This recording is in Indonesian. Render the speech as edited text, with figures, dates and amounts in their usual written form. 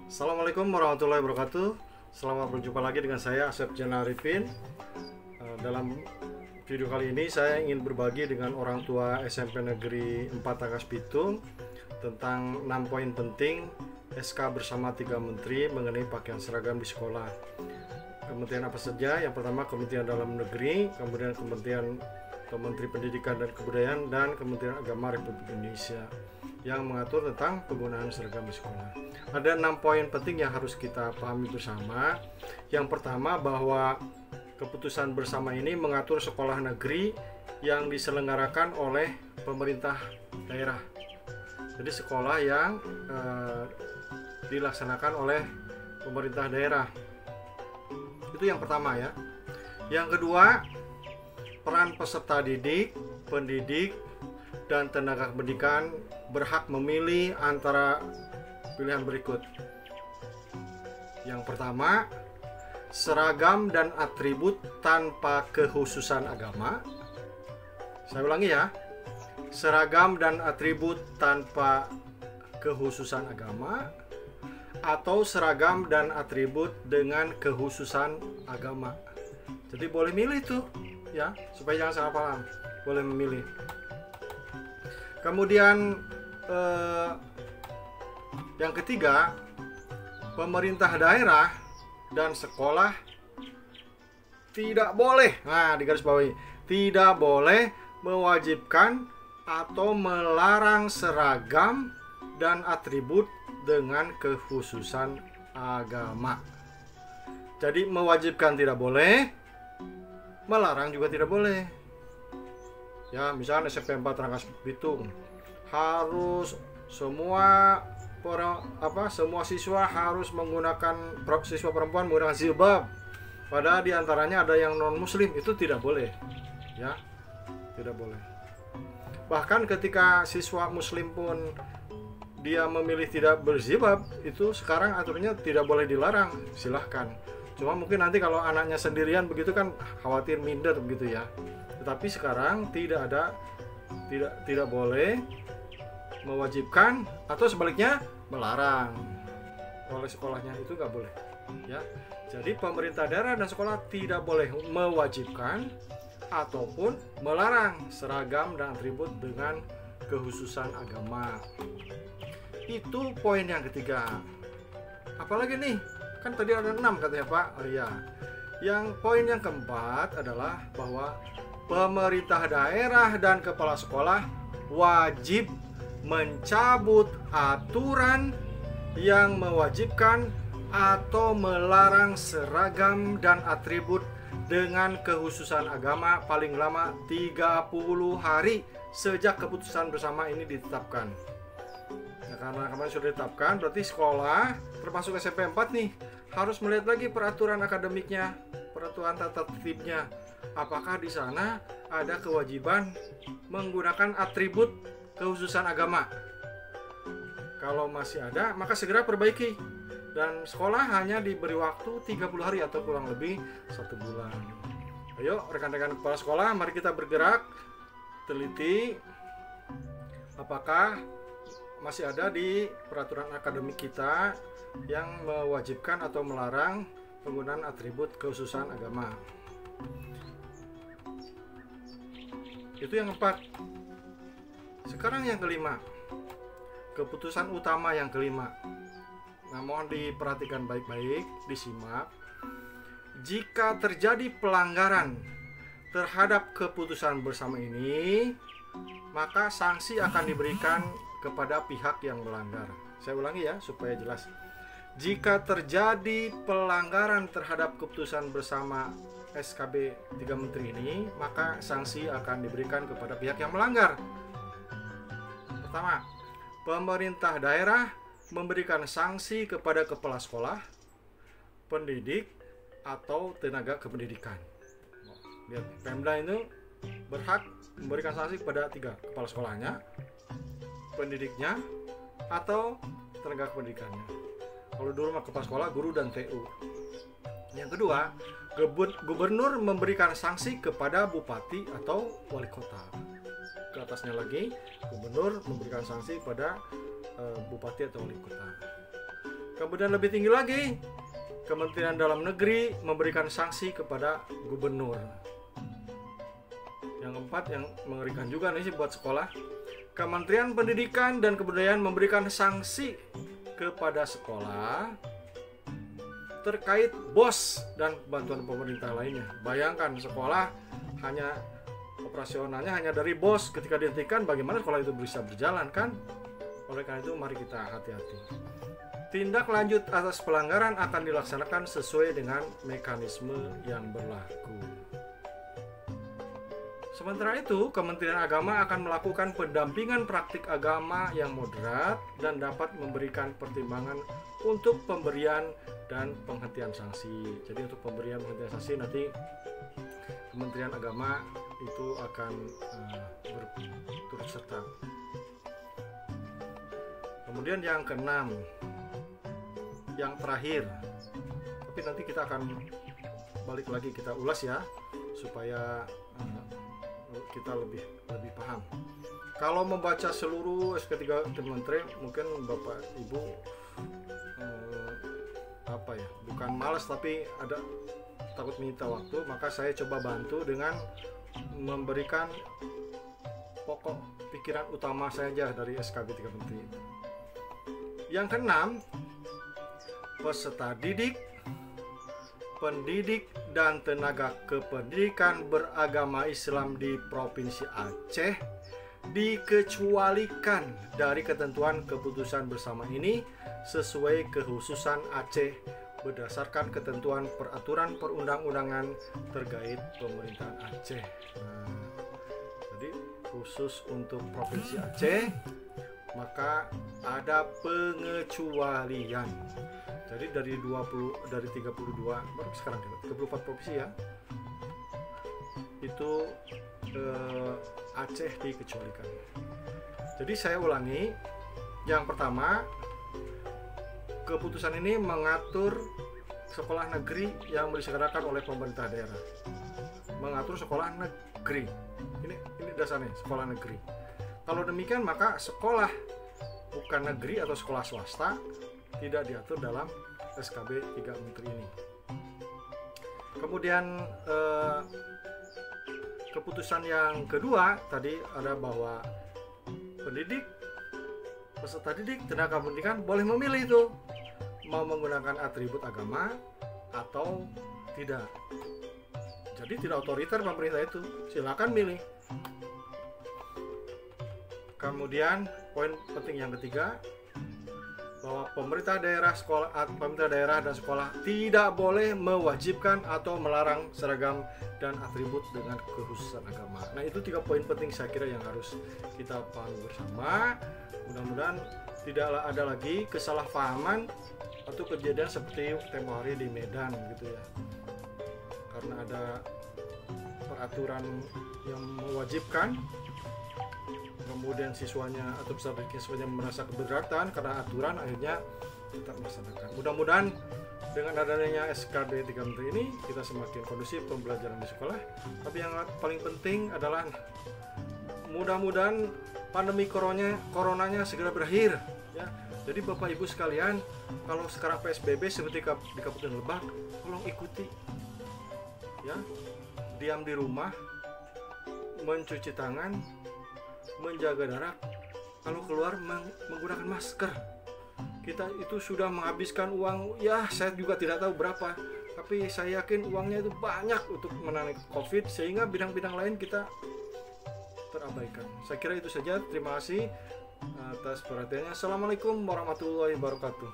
Assalamualaikum warahmatullahi wabarakatuh. Selamat berjumpa lagi dengan saya Asep Jana Arifin. Dalam video kali ini saya ingin berbagi dengan orang tua SMP Negeri 4 Tangkas Bitung tentang 6 poin penting SK bersama 3 menteri mengenai pakaian seragam di sekolah. Kementerian apa saja? Yang pertama Kementerian Dalam Negeri, kemudian Kementerian Pendidikan dan Kebudayaan, dan Kementerian Agama Republik Indonesia yang mengatur tentang penggunaan seragam di sekolah. Ada 6 poin penting yang harus kita pahami bersama. Yang pertama, bahwa keputusan bersama ini mengatur sekolah negeri yang diselenggarakan oleh pemerintah daerah. Jadi sekolah yang dilaksanakan oleh pemerintah daerah. Itu yang pertama ya. Yang kedua, peran peserta didik, pendidik, dan tenaga pendidikan berhak memilih antara pilihan berikut. Yang pertama, seragam dan atribut tanpa kekhususan agama. Saya ulangi ya. Seragam dan atribut tanpa kekhususan agama, atau seragam dan atribut dengan kekhususan agama. Jadi boleh milih tuh ya, supaya jangan salah paham. Boleh memilih. Kemudian yang ketiga, pemerintah daerah dan sekolah tidak boleh, digarisbawahi, tidak boleh mewajibkan atau melarang seragam dan atribut dengan kekhususan agama. Jadi mewajibkan tidak boleh, melarang juga tidak boleh. Ya, misalnya SMP 4 Tangkas Bitung harus semua siswa harus menggunakan, siswa perempuan menggunakan jilbab. Padahal diantaranya ada yang non muslim, itu tidak boleh. Ya, tidak boleh. Bahkan ketika siswa muslim pun dia memilih tidak berjilbab, itu sekarang aturannya tidak boleh dilarang, silahkan. Cuma mungkin nanti kalau anaknya sendirian begitu kan khawatir minder begitu ya. Tetapi sekarang tidak boleh mewajibkan atau sebaliknya melarang oleh sekolahnya, itu nggak boleh ya. Jadi pemerintah daerah dan sekolah tidak boleh mewajibkan ataupun melarang seragam dan atribut dengan kekhususan agama. Itu poin yang ketiga. Apalagi nih, kan tadi ada 6 katanya Pak. Oh iya. Yang poin yang keempat adalah bahwa pemerintah daerah dan kepala sekolah wajib mencabut aturan yang mewajibkan atau melarang seragam dan atribut dengan kekhususan agama paling lama 30 hari sejak keputusan bersama ini ditetapkan. Ya, karena kemarin sudah ditetapkan, berarti sekolah termasuk SMP 4 nih harus melihat lagi peraturan akademiknya, peraturan tata tertibnya. Apakah di sana ada kewajiban menggunakan atribut kekhususan agama? Kalau masih ada, maka segera perbaiki. Dan sekolah hanya diberi waktu 30 hari atau kurang lebih 1 bulan. Ayo rekan-rekan kepala sekolah, mari kita bergerak, teliti apakah masih ada di peraturan akademik kita yang mewajibkan atau melarang penggunaan atribut kekhususan agama. Itu yang keempat. Sekarang yang kelima, keputusan utama yang kelima. Nah, mohon diperhatikan baik-baik, disimak. Jika terjadi pelanggaran terhadap keputusan bersama ini, maka sanksi akan diberikan kepada pihak yang melanggar. Saya ulangi ya supaya jelas. Jika terjadi pelanggaran terhadap keputusan bersama SKB 3 Menteri ini, maka sanksi akan diberikan kepada pihak yang melanggar. Pertama, pemerintah daerah memberikan sanksi kepada kepala sekolah, pendidik, atau tenaga kependidikan. Lihat, Pemda itu berhak memberikan sanksi kepada 3, kepala sekolahnya, pendidiknya, atau tenaga kependidikannya. Kalau dulu mah kepala sekolah, guru, dan TU. Yang kedua, gubernur memberikan sanksi kepada bupati atau wali kota. Ke atasnya lagi, gubernur memberikan sanksi pada bupati atau wali kota. Kemudian lebih tinggi lagi, Kementerian Dalam Negeri memberikan sanksi kepada gubernur. Yang keempat yang mengerikan juga nih buat sekolah, Kementerian Pendidikan dan Kebudayaan memberikan sanksi kepada sekolah terkait BOS dan bantuan pemerintah lainnya. Bayangkan sekolah hanya operasionalnya hanya dari BOS, ketika dihentikan bagaimana sekolah itu bisa berjalan kan? Oleh karena itu mari kita hati-hati. Tindak lanjut atas pelanggaran akan dilaksanakan sesuai dengan mekanisme yang berlaku. Sementara itu, Kementerian Agama akan melakukan pendampingan praktik agama yang moderat dan dapat memberikan pertimbangan untuk pemberian dan penghentian sanksi. Jadi untuk pemberian penghentian sanksi nanti Kementerian Agama itu akan berturut serta. Kemudian yang keenam, yang terakhir, tapi nanti kita akan balik lagi kita ulas ya supaya kita lebih paham. Kalau membaca seluruh SK3 Kementerian, mungkin Bapak Ibu bukan malas tapi ada takut minta waktu, maka saya coba bantu dengan memberikan pokok pikiran utama saja dari SKB 3 Menteri. Yang keenam, peserta didik, pendidik dan tenaga kependidikan beragama Islam di Provinsi Aceh dikecualikan dari ketentuan keputusan bersama ini sesuai kekhususan Aceh berdasarkan ketentuan peraturan perundang-undangan terkait pemerintahan Aceh. Jadi khusus untuk Provinsi Aceh maka ada pengecualian. Jadi dari 32 baru sekarang 34 provinsi ya. Itu Aceh dikecualikan. Jadi saya ulangi. Yang pertama, keputusan ini mengatur sekolah negeri yang diselenggarakan oleh pemerintah daerah. Mengatur sekolah negeri. Ini dasarnya sekolah negeri. Kalau demikian maka sekolah bukan negeri atau sekolah swasta tidak diatur dalam SKB 3 Menteri ini. Kemudian keputusan yang kedua tadi ada bahwa pendidik, peserta didik, tenaga pendidikan boleh memilih itu mau menggunakan atribut agama atau tidak. Jadi tidak otoriter pemerintah itu, silakan milih. Kemudian poin penting yang ketiga, bahwa pemerintah daerah dan sekolah tidak boleh mewajibkan atau melarang seragam dan atribut dengan kekhususan agama. Nah, itu 3 poin penting saya kira yang harus kita pahami bersama. Mudah-mudahan tidak ada lagi kesalahpahaman atau kejadian seperti tempo hari di Medan gitu ya. Karena ada peraturan yang mewajibkan, kemudian siswanya atau peserta siswanya merasa keberatan karena aturan, akhirnya tetap melaksanakan. Mudah-mudahan dengan adanya SKB 3 Menteri ini kita semakin kondusif pembelajaran di sekolah. Tapi yang paling penting adalah mudah-mudahan pandemi coronanya segera berakhir ya. Jadi Bapak Ibu sekalian, kalau sekarang PSBB seperti di Kabupaten Lebak, tolong ikuti ya. Diam di rumah, mencuci tangan, menjaga jarak, kalau keluar menggunakan masker. Kita itu sudah menghabiskan uang, ya saya juga tidak tahu berapa, tapi saya yakin uangnya itu banyak untuk menangani COVID, sehingga bidang-bidang lain kita terabaikan. Saya kira itu saja. Terima kasih atas perhatiannya. Assalamualaikum warahmatullahi wabarakatuh.